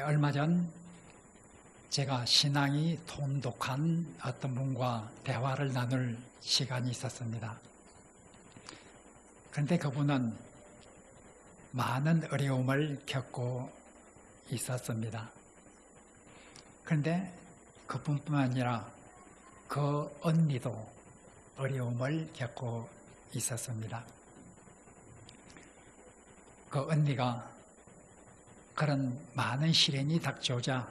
얼마 전 제가 신앙이 돈독한 어떤 분과 대화를 나눌 시간이 있었습니다. 그런데 그분은 많은 어려움을 겪고 있었습니다. 그런데 그분뿐만 아니라 그 언니도 어려움을 겪고 있었습니다. 그 언니가 그런 많은 시련이 닥쳐오자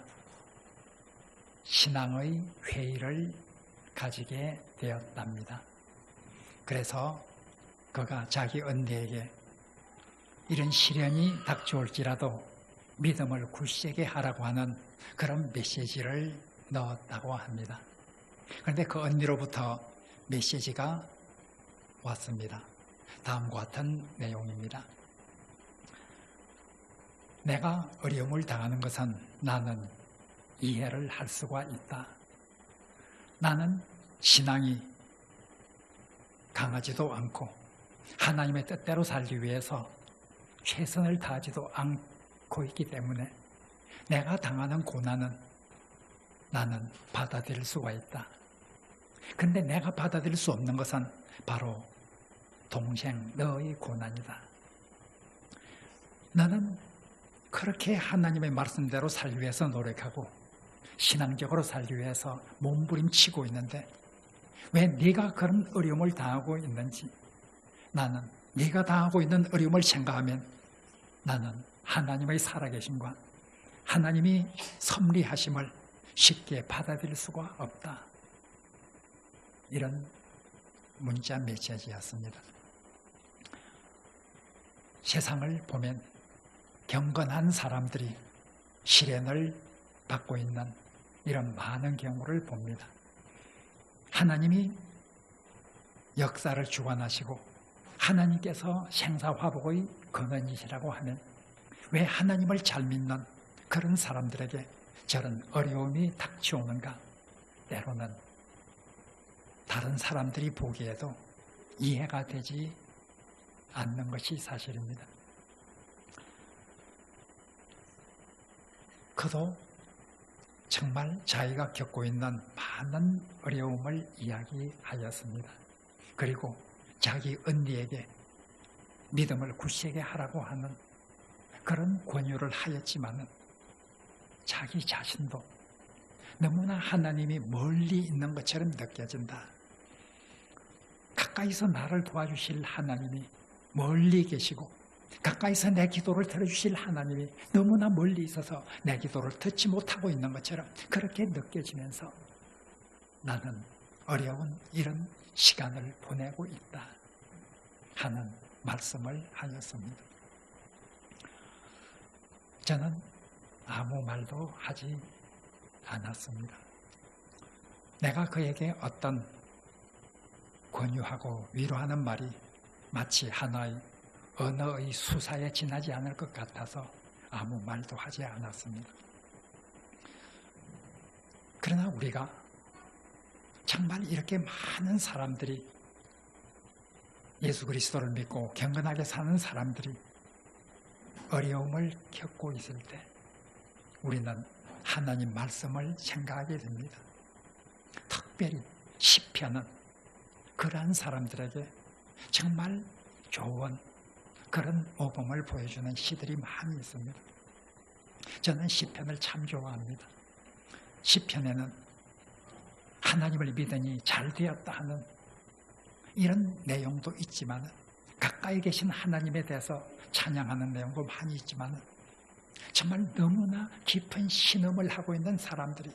신앙의 회의를 가지게 되었답니다. 그래서 그가 자기 언니에게 이런 시련이 닥쳐올지라도 믿음을 굳세게 하라고 하는 그런 메시지를 넣었다고 합니다. 그런데 그 언니로부터 메시지가 왔습니다. 다음과 같은 내용입니다. 내가 어려움을 당하는 것은 나는 이해를 할 수가 있다. 나는 신앙이 강하지도 않고 하나님의 뜻대로 살기 위해서 최선을 다하지도 않고 있기 때문에 내가 당하는 고난은 나는 받아들일 수가 있다. 근데 내가 받아들일 수 없는 것은 바로 동생 너의 고난이다. 나는 그렇게 하나님의 말씀대로 살기 위해서 노력하고 신앙적으로 살기 위해서 몸부림치고 있는데 왜 네가 그런 어려움을 당하고 있는지, 나는 네가 당하고 있는 어려움을 생각하면 나는 하나님의 살아계심과 하나님이 섭리하심을 쉽게 받아들일 수가 없다. 이런 문자 메시지였습니다. 세상을 보면 경건한 사람들이 시련을 받고 있는 이런 많은 경우를 봅니다. 하나님이 역사를 주관하시고 하나님께서 생사화복의 근원이시라고 하면 왜 하나님을 잘 믿는 그런 사람들에게 저런 어려움이 닥쳐오는가? 때로는 다른 사람들이 보기에도 이해가 되지 않는 것이 사실입니다. 그도 정말 자기가 겪고 있는 많은 어려움을 이야기하였습니다. 그리고 자기 언니에게 믿음을 굳세게 하라고 하는 그런 권유를 하였지만은 자기 자신도 너무나 하나님이 멀리 있는 것처럼 느껴진다. 가까이서 나를 도와주실 하나님이 멀리 계시고 가까이서 내 기도를 들어주실 하나님이 너무나 멀리 있어서 내 기도를 듣지 못하고 있는 것처럼 그렇게 느껴지면서 나는 어려운 이런 시간을 보내고 있다 하는 말씀을 하였습니다. 저는 아무 말도 하지 않았습니다. 내가 그에게 어떤 권유하고 위로하는 말이 마치 하나의 언어의 수사에 지나지 않을 것 같아서 아무 말도 하지 않았습니다. 그러나 우리가 정말 이렇게 많은 사람들이 예수 그리스도를 믿고 경건하게 사는 사람들이 어려움을 겪고 있을 때 우리는 하나님 말씀을 생각하게 됩니다. 특별히 시편은 그러한 사람들에게 정말 좋은 그런 모범을 보여주는 시들이 많이 있습니다. 저는 시편을 참 좋아합니다. 시편에는 하나님을 믿으니 잘 되었다 하는 이런 내용도 있지만 가까이 계신 하나님에 대해서 찬양하는 내용도 많이 있지만 정말 너무나 깊은 신음을 하고 있는 사람들이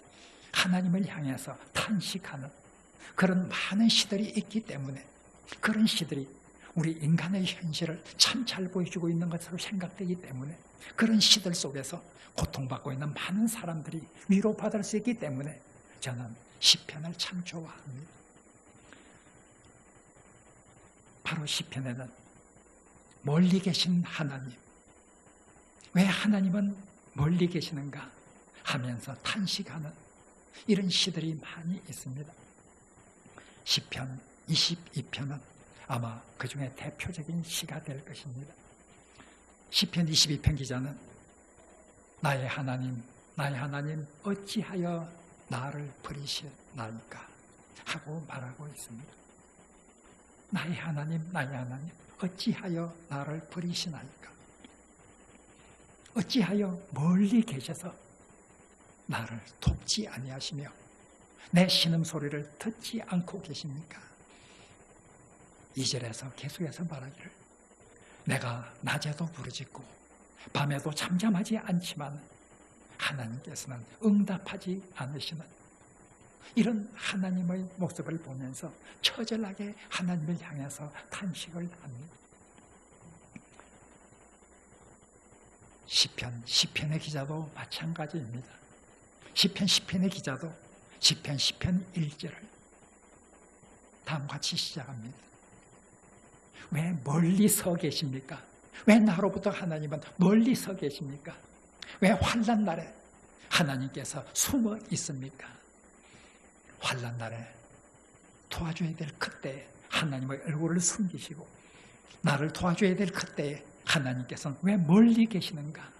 하나님을 향해서 탄식하는 그런 많은 시들이 있기 때문에 그런 시들이 우리 인간의 현실을 참 잘 보여주고 있는 것으로 생각되기 때문에 그런 시들 속에서 고통받고 있는 많은 사람들이 위로받을 수 있기 때문에 저는 시편을 참 좋아합니다. 바로 시편에는 멀리 계신 하나님, 왜 하나님은 멀리 계시는가 하면서 탄식하는 이런 시들이 많이 있습니다. 시편 22편은 아마 그 중에 대표적인 시가 될 것입니다. 시편 22편 기자는 나의 하나님, 나의 하나님 어찌하여 나를 버리시나이까 하고 말하고 있습니다. 나의 하나님, 나의 하나님 어찌하여 나를 버리시나이까? 어찌하여 멀리 계셔서 나를 돕지 아니하시며 내 신음소리를 듣지 않고 계십니까? 2절에서 계속해서 말하기를 내가 낮에도 부르짖고 밤에도 잠잠하지 않지만 하나님께서는 응답하지 않으시는 이런 하나님의 모습을 보면서 처절하게 하나님을 향해서 탄식을 합니다. 시편의 기자도 마찬가지입니다. 시편의 기자도 시편 1절을 다음과 같이 시작합니다. 왜 멀리 서 계십니까? 왜 나로부터 하나님은 멀리 서 계십니까? 왜 환난 날에 하나님께서 숨어 있습니까? 환난 날에 도와줘야 될 그때에 하나님의 얼굴을 숨기시고 나를 도와줘야 될 그때에 하나님께서는 왜 멀리 계시는가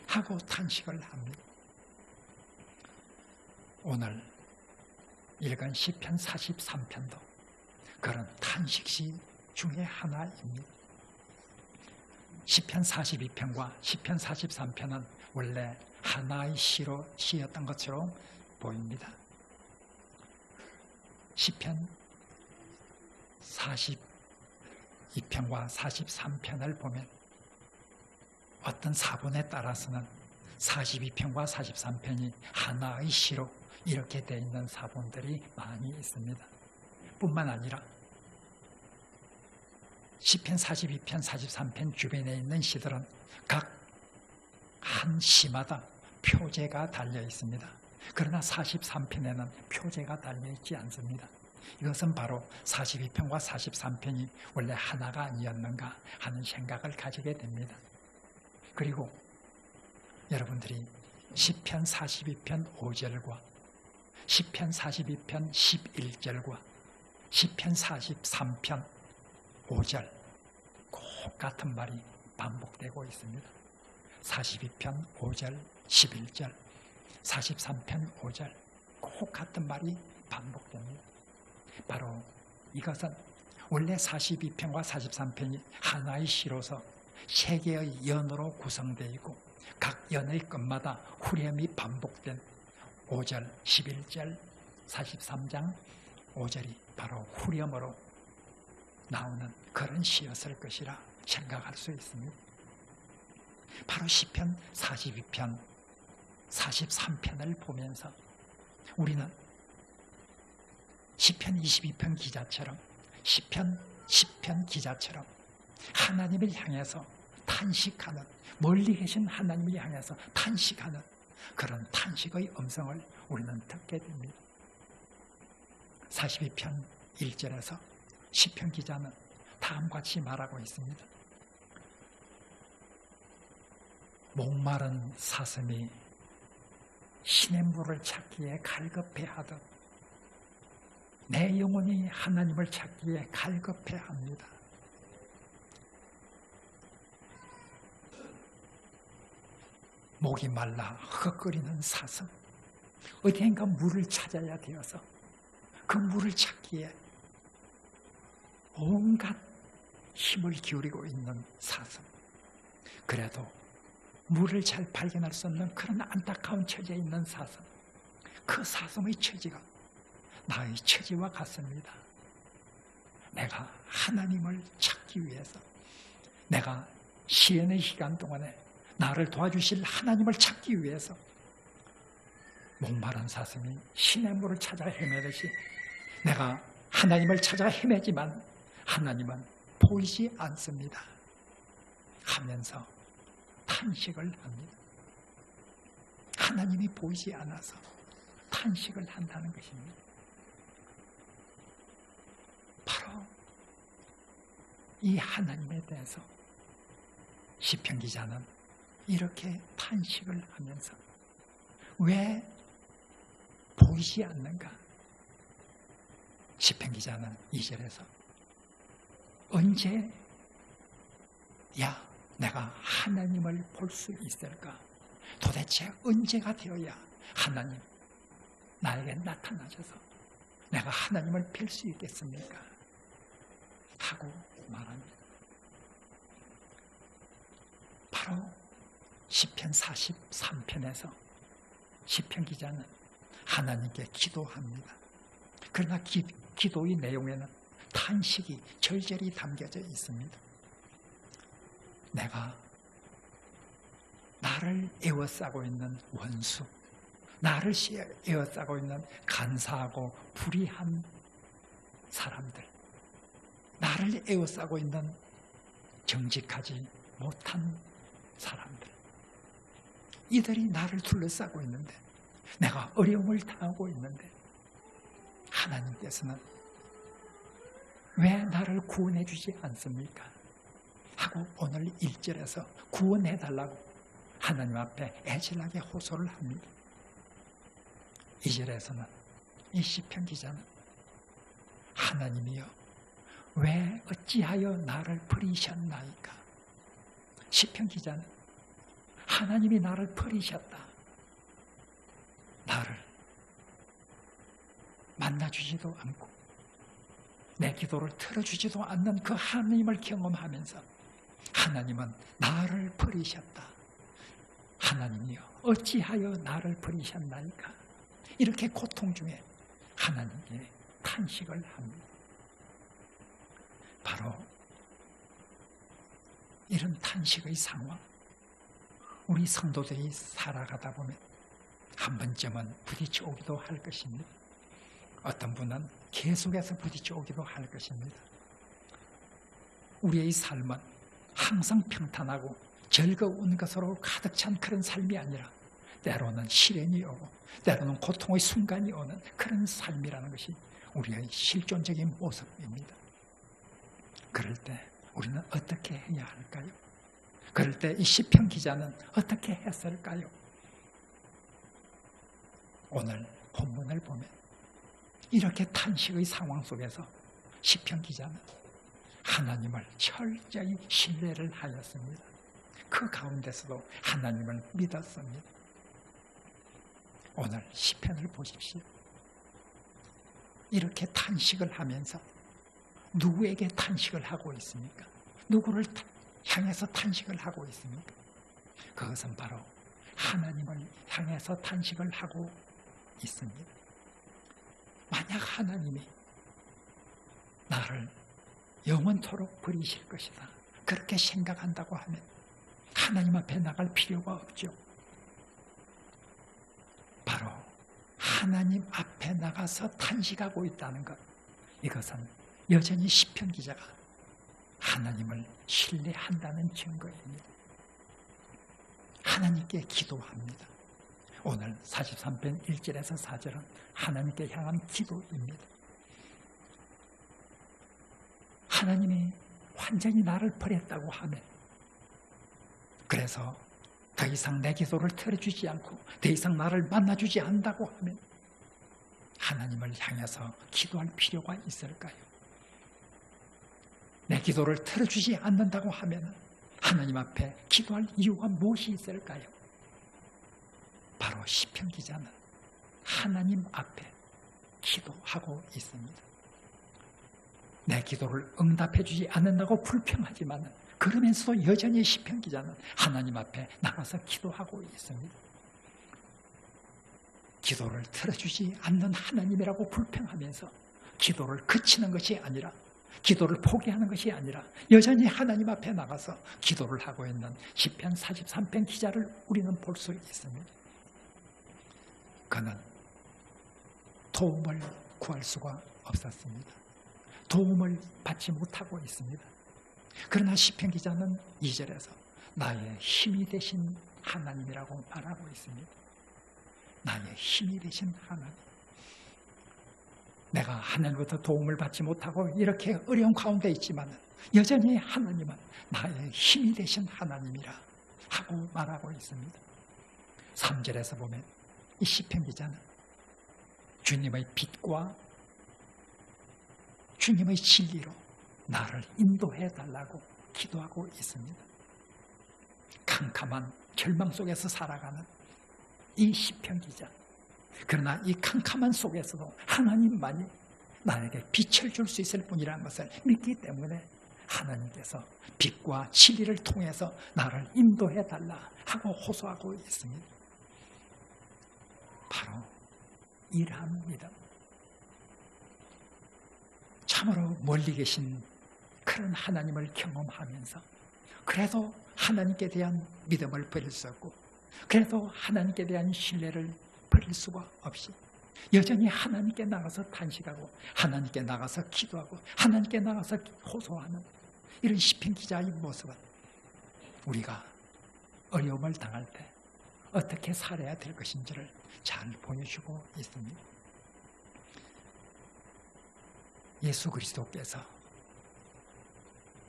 하고 탄식을 합니다. 오늘 읽은 시편 43편도 그런 탄식시 중에 하나입니다. 시편 42편과 시편 43편은 원래 하나의 시로 시였던 것처럼 보입니다. 시편 42편과 43편을 보면 어떤 사본에 따라서는 42편과 43편이 하나의 시로 이렇게 되어 있는 사본들이 많이 있습니다. 뿐만 아니라 시편 42편, 43편 주변에 있는 시들은 각 한 시마다 표제가 달려 있습니다. 그러나 43편에는 표제가 달려 있지 않습니다. 이것은 바로 42편과 43편이 원래 하나가 아니었는가 하는 생각을 가지게 됩니다. 그리고 여러분들이 시편 42편 5절과 시편 42편 11절과 시편 43편 5절 꼭 같은 말이 반복되고 있습니다. 42편 5절 11절 43편 5절 꼭 같은 말이 반복됩니다. 바로 이것은 원래 42편과 43편이 하나의 시로서 세 개의 연으로 구성되어 있고 각 연의 끝마다 후렴이 반복된 5절, 11절, 43장 5절이 바로 후렴으로 나오는 그런 시였을 것이라 생각할 수 있습니다. 바로 시편 42편, 43편을 보면서 우리는 시편 22편 기자처럼 시편 10편 기자처럼 하나님을 향해서 탄식하는, 멀리 계신 하나님을 향해서 탄식하는 그런 탄식의 음성을 우리는 듣게 됩니다. 42편 1절에서 시편 기자는 다음과 같이 말하고 있습니다. 목마른 사슴이 신의 물을 찾기에 갈급해하듯 내 영혼이 하나님을 찾기에 갈급해합니다. 목이 말라 헉헉거리는 사슴, 어디엔가 물을 찾아야 되어서 그 물을 찾기에 온갖 힘을 기울이고 있는 사슴, 그래도 물을 잘 발견할 수 없는 그런 안타까운 처지에 있는 사슴, 그 사슴의 처지가 나의 처지와 같습니다. 내가 하나님을 찾기 위해서, 내가 시련의 시간 동안에 나를 도와주실 하나님을 찾기 위해서 목마른 사슴이 신의 물을 찾아 헤매듯이 내가 하나님을 찾아 헤매지만 하나님은 보이지 않습니다 하면서 탄식을 합니다. 하나님이 보이지 않아서 탄식을 한다는 것입니다. 바로 이 하나님에 대해서 시편 기자는 이렇게 탄식을 하면서 왜 보이지 않는가? 시편 기자는 2절에서 언제 내가 하나님을 볼 수 있을까 도대체 언제가 되어야 하나님 나에게 나타나셔서 내가 하나님을 뵐 수 있겠습니까? 하고 말합니다. 바로 시편 43편에서 시편 기자는 하나님께 기도합니다. 그러나 기도의 내용에는 탄식이 절절히 담겨져 있습니다. 내가 나를 에워싸고 있는 원수, 나를 에워싸고 있는 간사하고 불의한 사람들, 나를 에워싸고 있는 정직하지 못한 사람들, 이들이 나를 둘러싸고 있는데, 내가 어려움을 당하고 있는데 하나님께서는 왜 나를 구원해 주지 않습니까? 하고 오늘 1절에서 구원해 달라고 하나님 앞에 애절하게 호소를 합니다. 2절에서는 이 시편 기자는 하나님이여 왜 어찌하여 나를 버리셨나이까? 시편 기자는 하나님이 나를 버리셨다, 나를 만나주지도 않고 내 기도를 들어주지도 않는 그 하나님을 경험하면서 하나님은 나를 버리셨다, 하나님이여 어찌하여 나를 버리셨나이까? 이렇게 고통 중에 하나님께 탄식을 합니다. 바로 이런 탄식의 상황, 우리 성도들이 살아가다 보면 한 번쯤은 부딪혀 오기도 할 것입니다. 어떤 분은 계속해서 부딪혀 오기도 할 것입니다. 우리의 삶은 항상 평탄하고 즐거운 것으로 가득 찬 그런 삶이 아니라 때로는 시련이 오고 때로는 고통의 순간이 오는 그런 삶이라는 것이 우리의 실존적인 모습입니다. 그럴 때 우리는 어떻게 해야 할까요? 그럴 때 이 시편 기자는 어떻게 했을까요? 오늘 본문을 보면 이렇게 탄식의 상황 속에서 시편 기자는 하나님을 철저히 신뢰를 하였습니다. 그 가운데서도 하나님을 믿었습니다. 오늘 시편을 보십시오. 이렇게 탄식을 하면서 누구에게 탄식을 하고 있습니까? 누구를 향해서 탄식을 하고 있습니까? 그것은 바로 하나님을 향해서 탄식을 하고 있습니다. 만약 하나님이 나를 영원토록 버리실 것이다, 그렇게 생각한다고 하면 하나님 앞에 나갈 필요가 없죠. 바로 하나님 앞에 나가서 탄식하고 있다는 것, 이것은 여전히 시편 기자가 하나님을 신뢰한다는 증거입니다. 하나님께 기도합니다. 오늘 43편 1절에서 4절은 하나님께 향한 기도입니다. 하나님이 완전히 나를 버렸다고 하면, 그래서 더 이상 내 기도를 들어주지 않고 더 이상 나를 만나주지 않는다고 하면 하나님을 향해서 기도할 필요가 있을까요? 내 기도를 들어주지 않는다고 하면 하나님 앞에 기도할 이유가 무엇이 있을까요? 바로 시편 기자는 하나님 앞에 기도하고 있습니다. 내 기도를 응답해 주지 않는다고 불평하지만 그러면서도 여전히 시편 기자는 하나님 앞에 나가서 기도하고 있습니다. 기도를 들어주지 않는 하나님이라고 불평하면서 기도를 그치는 것이 아니라, 기도를 포기하는 것이 아니라 여전히 하나님 앞에 나가서 기도를 하고 있는 시편 43편 기자를 우리는 볼 수 있습니다. 그는 도움을 구할 수가 없었습니다. 도움을 받지 못하고 있습니다. 그러나 시편 기자는 2절에서 나의 힘이 되신 하나님이라고 말하고 있습니다. 나의 힘이 되신 하나님. 내가 하나님부터 도움을 받지 못하고 이렇게 어려운 가운데 있지만 여전히 하나님은 나의 힘이 되신 하나님이라 하고 말하고 있습니다. 3절에서 보면 이 시편 기자는 주님의 빛과 주님의 진리로 나를 인도해 달라고 기도하고 있습니다. 캄캄한 절망 속에서 살아가는 이 시편 기자. 그러나 이 캄캄한 속에서도 하나님만이 나에게 빛을 줄 수 있을 뿐이라는 것을 믿기 때문에 하나님께서 빛과 진리를 통해서 나를 인도해 달라 하고 호소하고 있습니다. 바로 이러한 믿음. 참으로 멀리 계신 그런 하나님을 경험하면서 그래도 하나님께 대한 믿음을 버릴 수 없고 그래도 하나님께 대한 신뢰를 버릴 수가 없이 여전히 하나님께 나가서 탄식하고 하나님께 나가서 기도하고 하나님께 나가서 호소하는 이런 시편 기자의 모습은 우리가 어려움을 당할 때 어떻게 살아야 될 것인지를 잘 보여주고 있습니다. 예수 그리스도께서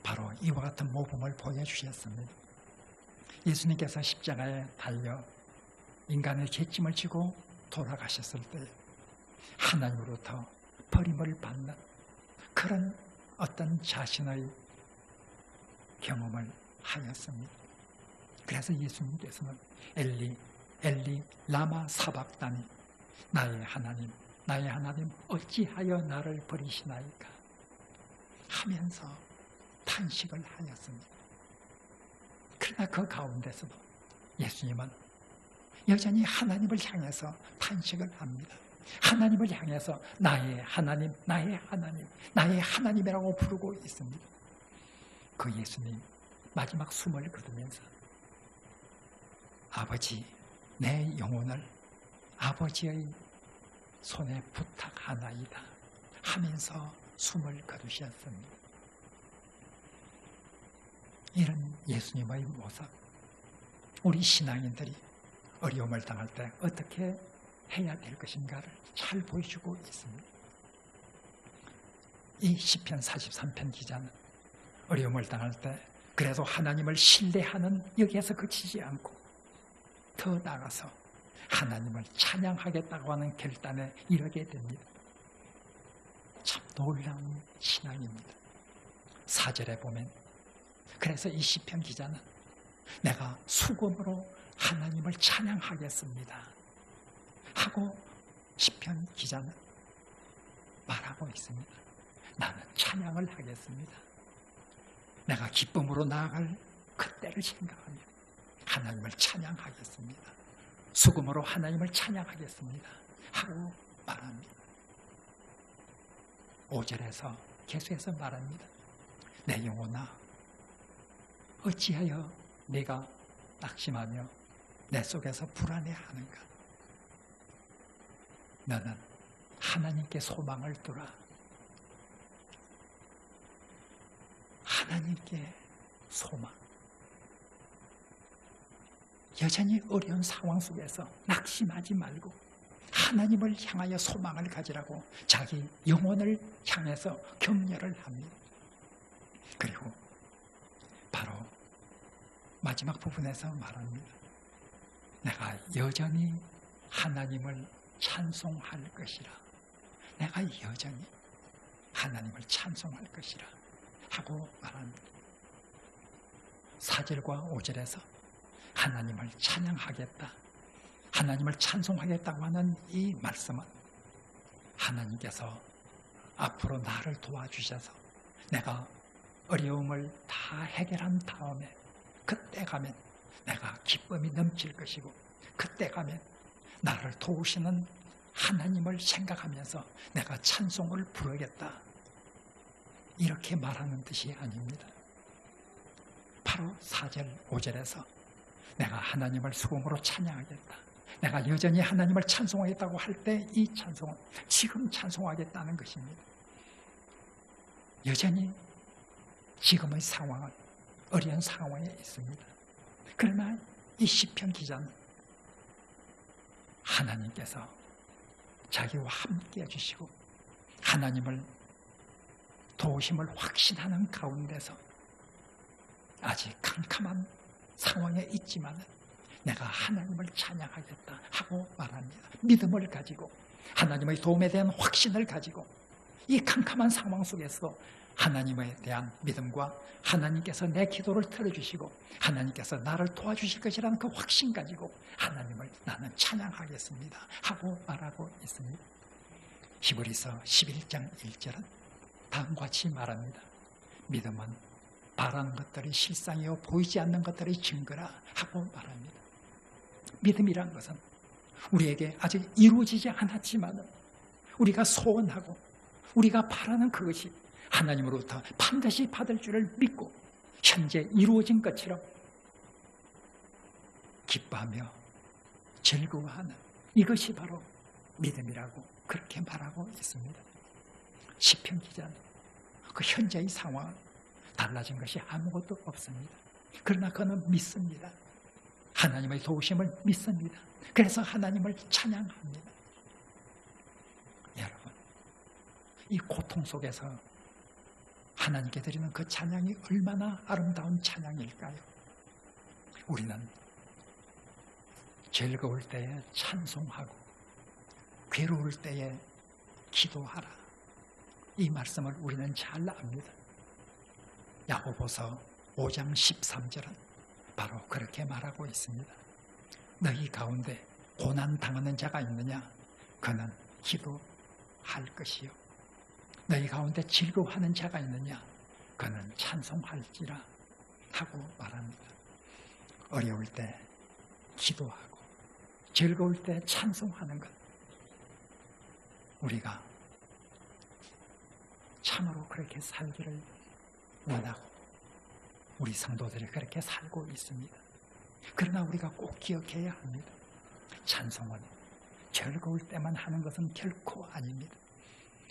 바로 이와 같은 모범을 보여주셨습니다. 예수님께서 십자가에 달려 인간의 죄짐을 지고 돌아가셨을 때 하나님으로부터 버림을 받는 그런 어떤 자신의 경험을 하였습니다. 그래서 예수님께서는 엘리 엘리 라마 사박다니 나의 하나님 어찌하여 나를 버리시나이까 하면서 탄식을 하였습니다. 그러나 그 가운데서도 예수님은 여전히 하나님을 향해서 탄식을 합니다. 하나님을 향해서 나의 하나님이라고 부르고 있습니다. 그 예수님 마지막 숨을 거두면서 아버지 내 영혼을 아버지의 손에 부탁하나이다 하면서 숨을 거두셨습니다. 이런 예수님의 모습, 우리 신앙인들이 어려움을 당할 때 어떻게 해야 될 것인가를 잘 보여주고 있습니다. 이 시편 43편 기자는 어려움을 당할 때 그래도 하나님을 신뢰하는 여기에서 그치지 않고 더 나아가서 하나님을 찬양하겠다고 하는 결단에 이르게 됩니다. 참 놀라운 신앙입니다. 4절에 보면 그래서 이 시편 기자는 내가 수금으로 하나님을 찬양하겠습니다 하고 시편 기자는 말하고 있습니다. 나는 찬양을 하겠습니다. 내가 기쁨으로 나아갈 그때를 생각하며 하나님을 찬양하겠습니다. 수금으로 하나님을 찬양하겠습니다 하고 말합니다. 5절에서 계속해서 말합니다. 내 영혼아 어찌하여 내가 낙심하며 내 속에서 불안해하는가. 너는 하나님께 소망을 두라. 하나님께 소망. 여전히 어려운 상황 속에서 낙심하지 말고 하나님을 향하여 소망을 가지라고 자기 영혼을 향해서 격려를 합니다. 그리고 바로 마지막 부분에서 말합니다. 내가 여전히 하나님을 찬송할 것이라. 내가 여전히 하나님을 찬송할 것이라 하고 말합니다. 4절과 5절에서 하나님을 찬양하겠다, 하나님을 찬송하겠다고 하는 이 말씀은 하나님께서 앞으로 나를 도와주셔서 내가 어려움을 다 해결한 다음에 그때 가면 내가 기쁨이 넘칠 것이고 그때 가면 나를 도우시는 하나님을 생각하면서 내가 찬송을 부르겠다 이렇게 말하는 뜻이 아닙니다. 바로 4절 5절에서 내가 하나님을 수금으로 찬양하겠다, 내가 여전히 하나님을 찬송하겠다고 할 때 이 찬송은 지금 찬송하겠다는 것입니다. 여전히 지금의 상황은 어려운 상황에 있습니다. 그러나 이 시편 기자는 하나님께서 자기와 함께 해주시고 하나님을 도우심을 확신하는 가운데서 아직 캄캄한 상황에 있지만 내가 하나님을 찬양하겠다 하고 말합니다. 믿음을 가지고 하나님의 도움에 대한 확신을 가지고 이 캄캄한 상황 속에서 하나님에 대한 믿음과 하나님께서 내 기도를 들어주시고 하나님께서 나를 도와주실 것이라는 그 확신 가지고 하나님을 나는 찬양하겠습니다 하고 말하고 있습니다. 히브리서 11장 1절은 다음과 같이 말합니다. 믿음은 바라는 것들이 실상이요 보이지 않는 것들이 증거라 하고 말합니다. 믿음이란 것은 우리에게 아직 이루어지지 않았지만 우리가 소원하고 우리가 바라는 그것이 하나님으로부터 반드시 받을 줄을 믿고 현재 이루어진 것처럼 기뻐하며 즐거워하는 이것이 바로 믿음이라고 그렇게 말하고 있습니다. 시편 기자는 그 현재의 상황은 달라진 것이 아무것도 없습니다. 그러나 그는 믿습니다. 하나님의 도우심을 믿습니다. 그래서 하나님을 찬양합니다. 여러분, 이 고통 속에서 하나님께 드리는 그 찬양이 얼마나 아름다운 찬양일까요? 우리는 즐거울 때에 찬송하고 괴로울 때에 기도하라. 이 말씀을 우리는 잘 압니다. 야고보서 5장 13절은 바로 그렇게 말하고 있습니다. 너희 가운데 고난 당하는 자가 있느냐? 그는 기도할 것이요. 너희 가운데 즐거워하는 자가 있느냐? 그는 찬송할지라 하고 말합니다. 어려울 때 기도하고 즐거울 때 찬송하는 것, 우리가 참으로 그렇게 살기를 원하고 우리 성도들이 그렇게 살고 있습니다. 그러나 우리가 꼭 기억해야 합니다. 찬송은 즐거울 때만 하는 것은 결코 아닙니다.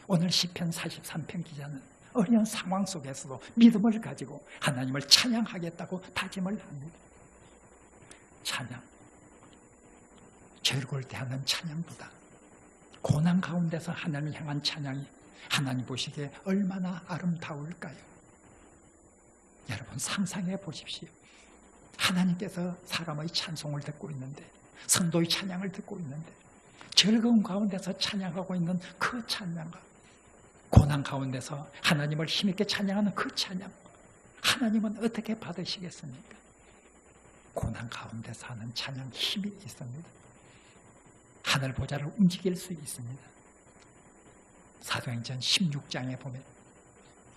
오늘 시편 43편 기자는 어려운 상황 속에서도 믿음을 가지고 하나님을 찬양하겠다고 다짐을 합니다. 찬양, 즐거울 때 하는 찬양보다 고난 가운데서 하나님을 향한 찬양이 하나님 보시기에 얼마나 아름다울까요? 여러분 상상해 보십시오. 하나님께서 사람의 찬송을 듣고 있는데, 성도의 찬양을 듣고 있는데, 즐거운 가운데서 찬양하고 있는 그 찬양과 고난 가운데서 하나님을 힘있게 찬양하는 그 찬양, 하나님은 어떻게 받으시겠습니까? 고난 가운데서 하는 찬양 힘이 있습니다. 하늘 보좌를 움직일 수 있습니다. 사도행전 16장에 보면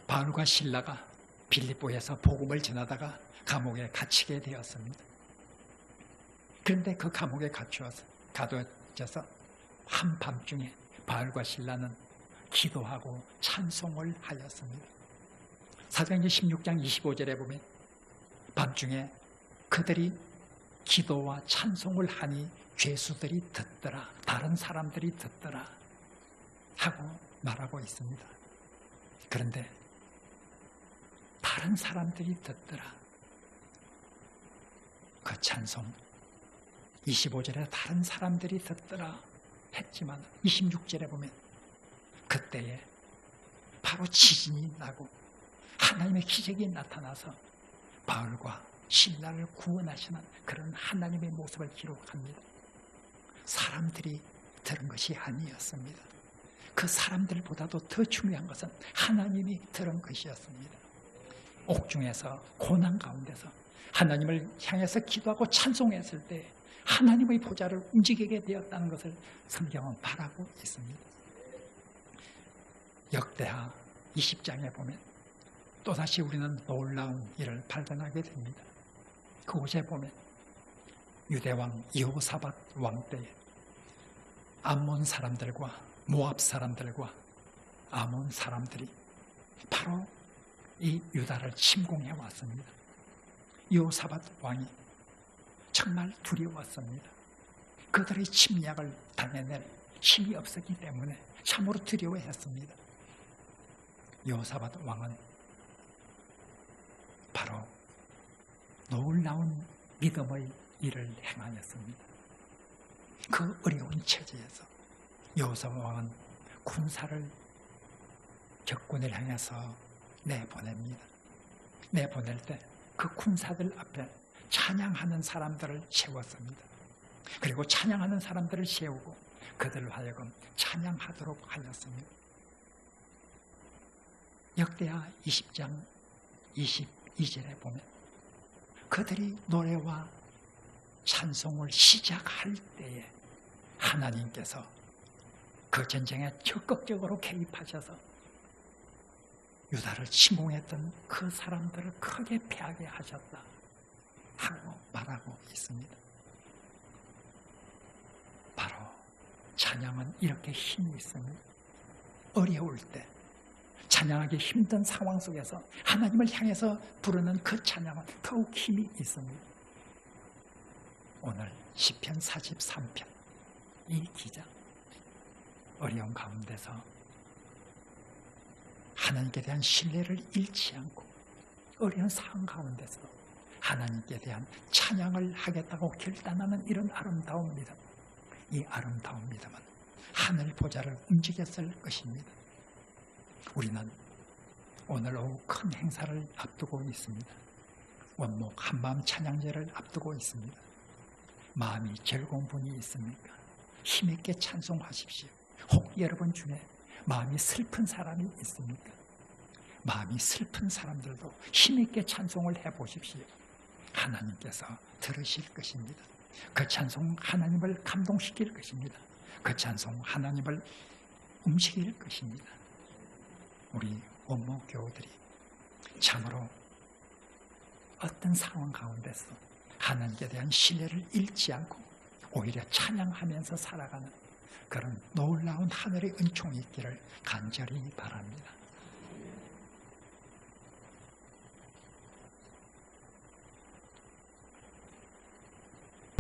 바울과 실라가 빌립보에서 복음을 전하다가 감옥에 갇히게 되었습니다. 그런데 그 감옥에 가둬져서 한밤중에 바울과 실라는 기도하고 찬송을 하였습니다. 사도행전 16장 25절에 보면 밤중에 그들이 기도와 찬송을 하니 죄수들이 듣더라, 다른 사람들이 듣더라 하고 말하고 있습니다. 그런데 다른 사람들이 듣더라, 그 찬송 25절에 다른 사람들이 듣더라 했지만 26절에 보면 그때에 바로 지진이 나고 하나님의 기적이 나타나서 바울과 신라를 구원하시는 그런 하나님의 모습을 기록합니다. 사람들이 들은 것이 아니었습니다. 그 사람들보다도 더 중요한 것은 하나님이 들은 것이었습니다. 옥중에서 고난 가운데서 하나님을 향해서 기도하고 찬송했을 때 하나님의 보좌를 움직이게 되었다는 것을 성경은 말하고 있습니다. 역대하 20장에 보면 또다시 우리는 놀라운 일을 발견하게 됩니다. 그곳에 보면 유대왕 여호사밧 왕 때에 암몬 사람들과 모압 사람들과 아몬 사람들이 바로 이 유다를 침공해 왔습니다. 여호사밧 왕이 정말 두려웠습니다. 그들의 침략을 당해낼 힘이 없었기 때문에 참으로 두려워했습니다. 여호사밧 왕은 바로 놀라운 믿음의 일을 행하였습니다. 그 어려운 처지에서 여호사밧 왕은 군사를 적군을 향해서 내보냅니다. 내보낼 때 그 군사들 앞에 찬양하는 사람들을 세웠습니다. 그리고 찬양하는 사람들을 세우고 그들을 하여금 찬양하도록 하였습니다. 역대하 20장 22절에 보면 그들이 노래와 찬송을 시작할 때에 하나님께서 그 전쟁에 적극적으로 개입하셔서 유다를 침공했던 그 사람들을 크게 패하게 하셨다 하고 말하고 있습니다. 바로 찬양은 이렇게 힘이 있습니다. 어려울 때, 찬양하기 힘든 상황 속에서 하나님을 향해서 부르는 그 찬양은 더욱 힘이 있습니다. 오늘 시편 43편 이 기자 어려운 가운데서 하나님께 대한 신뢰를 잃지 않고 어려운 상황 가운데서 하나님께 대한 찬양을 하겠다고 결단하는 이런 아름다운 믿음, 이 아름다운 믿음은 하늘 보좌를 움직였을 것입니다. 우리는 오늘 오후 큰 행사를 앞두고 있습니다. 원목 한마음 찬양제를 앞두고 있습니다. 마음이 즐거운 분이 있습니까? 힘있게 찬송하십시오. 혹 여러분 중에 마음이 슬픈 사람이 있습니까? 마음이 슬픈 사람들도 힘있게 찬송을 해보십시오. 하나님께서 들으실 것입니다. 그 찬송 하나님을 감동시킬 것입니다. 그 찬송 하나님을 움직일 것입니다. 우리 원목 교우들이 참으로 어떤 상황 가운데서 하나님께 대한 신뢰를 잃지 않고 오히려 찬양하면서 살아가는 그런 놀라운 하늘의 은총이 있기를 간절히 바랍니다.